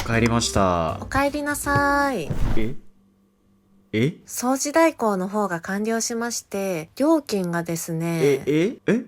帰りました。お帰りなさい。え掃除代行の方が完了しまして、料金がですね。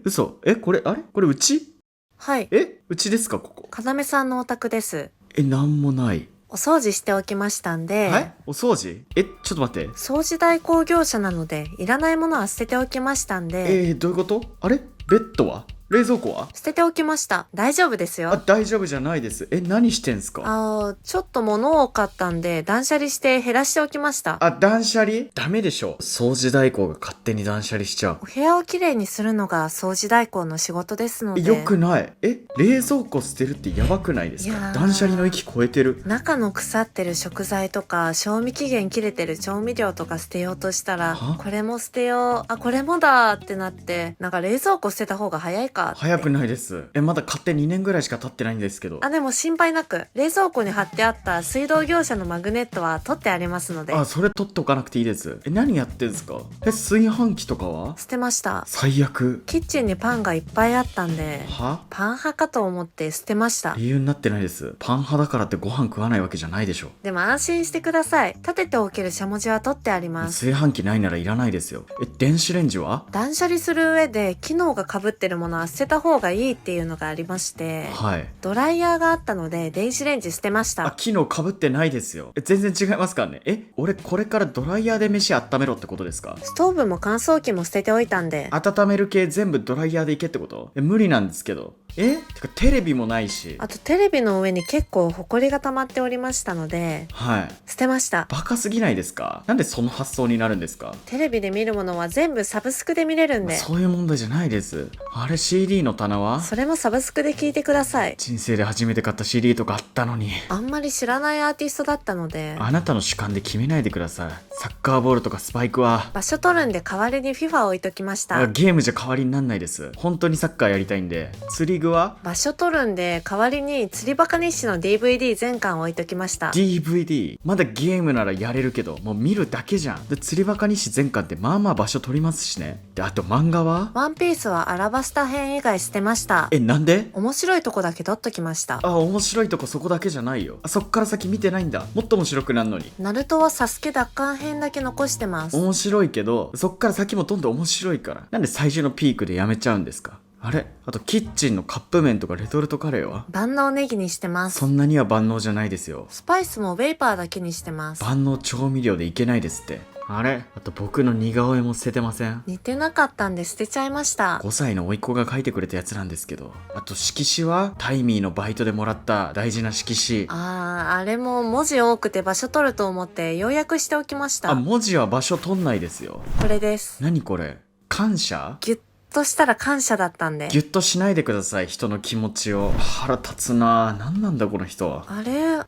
嘘これ、これうちはい。うちですか、ここ。かなめさんのお宅です。なんもない。お掃除しておきましたんで。はい、お掃除ちょっと待って。掃除代行業者なので、いらないものは捨てておきましたんで。どういうこと？ベッドは？冷蔵庫は？捨てておきました。大丈夫ですよ。大丈夫じゃないです。何してんすか？ちょっと物多かったんで、断捨離して減らしておきました。断捨離？ダメでしょ。掃除代行が勝手に断捨離しちゃう。お部屋をきれいにするのが掃除代行の仕事ですので。よくない。冷蔵庫捨てるってやばくないですか？断捨離の域超えてる。中の腐ってる食材とか、賞味期限切れてる調味料とか捨てようとしたら、これも捨てよう、これもだってなって、なんか冷蔵庫捨てた方が早いかって。早くないです。まだ買って2年ぐらいしか経ってないんですけど。でも心配なく、冷蔵庫に貼ってあった水道業者のマグネットは取ってありますので。それ取っておかなくていいです。何やってんすか？炊飯器とかは？捨てました。最悪。キッチンにパンがいっぱいあったんで、パン派かと思って捨てました。理由になってないです。パン派だからってご飯食わないわけじゃないでしょ。でも安心してください。立てておけるしゃもじは取ってあります。炊飯器ないならいらないですよ。電子レンジは？断捨離する上で機能が被ってるものは捨てた方がいいっていうのがありまして、はい。ドライヤーがあったので電子レンジ捨てました。機能被ってないですよ。全然違いますからね。俺これからドライヤーで飯温めろってことですか？ストーブも乾燥機も捨てておいたんで。温める系全部ドライヤーでいけってこと？無理なんですけど。てかテレビもないし。あとテレビの上に結構ホコリが溜まっておりましたので、はい。捨てました。バカすぎないですか？なんでその発想になるんですか？テレビで見るものは全部サブスクで見れるんで。そういう問題じゃないです。CD の棚は？それもサブスクで聞いてください。人生で初めて買った CD とかあったのに。あんまり知らないアーティストだったので。あなたの主観で決めないでください。サッカーボールとかスパイクは？場所取るんで代わりに FIFA 置いときました。ゲームじゃ代わりになんないです。本当にサッカーやりたいんで。釣り具は？場所取るんで代わりに釣りバカ日誌の DVD 全巻置いときました。 DVD？ まだゲームならやれるけど、もう見るだけじゃん。で釣りバカ日誌全巻ってまあまあ場所取りますしね。であと漫画は？ワンピースはアラバスタ編以外捨てました。なんで？面白いとこだけ取っときました。面白いとこそこだけじゃないよ。そっから先見てないんだ。もっと面白くなるのに。ナルトはサスケ奪還編だけ残してます。面白いけど、そっから先もどんどん面白いから。なんで最初のピークでやめちゃうんですか？あとキッチンのカップ麺とかレトルトカレーは？万能ネギにしてます。そんなには万能じゃないですよ。スパイスもウェイパーだけにしてます。万能調味料でいけないですって。あと僕の似顔絵も捨ててません？似てなかったんで捨てちゃいました。5歳の甥っ子が描いてくれたやつなんですけど。あと色紙は？タイミーのバイトでもらった大事な色紙。あれも文字多くて場所取ると思って要約しておきました。文字は場所取んないですよ。これです。何これ？感謝？ギュッとしたら感謝だったんで。ギュッとしないでください、人の気持ちを。腹立つな。何なんだこの人は。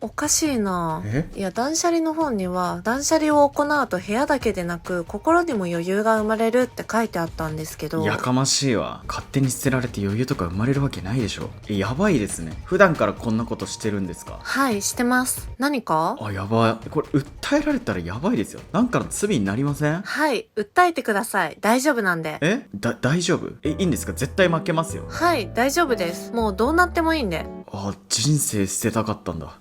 おかしいな。いや、断捨離の本には断捨離を行うと部屋だけでなく心にも余裕が生まれるって書いてあったんですけど。やかましいわ。勝手に捨てられて余裕とか生まれるわけないでしょ。やばいですね。普段からこんなことしてるんですか？はい、してます。何か？やばい。これ訴えられたらやばいですよ。なんかの罪になりません？はい、訴えてください。大丈夫なんで。大丈夫？いいんですか？絶対負けますよ。はい、大丈夫です。もうどうなってもいいんで。人生捨てたかったんだ。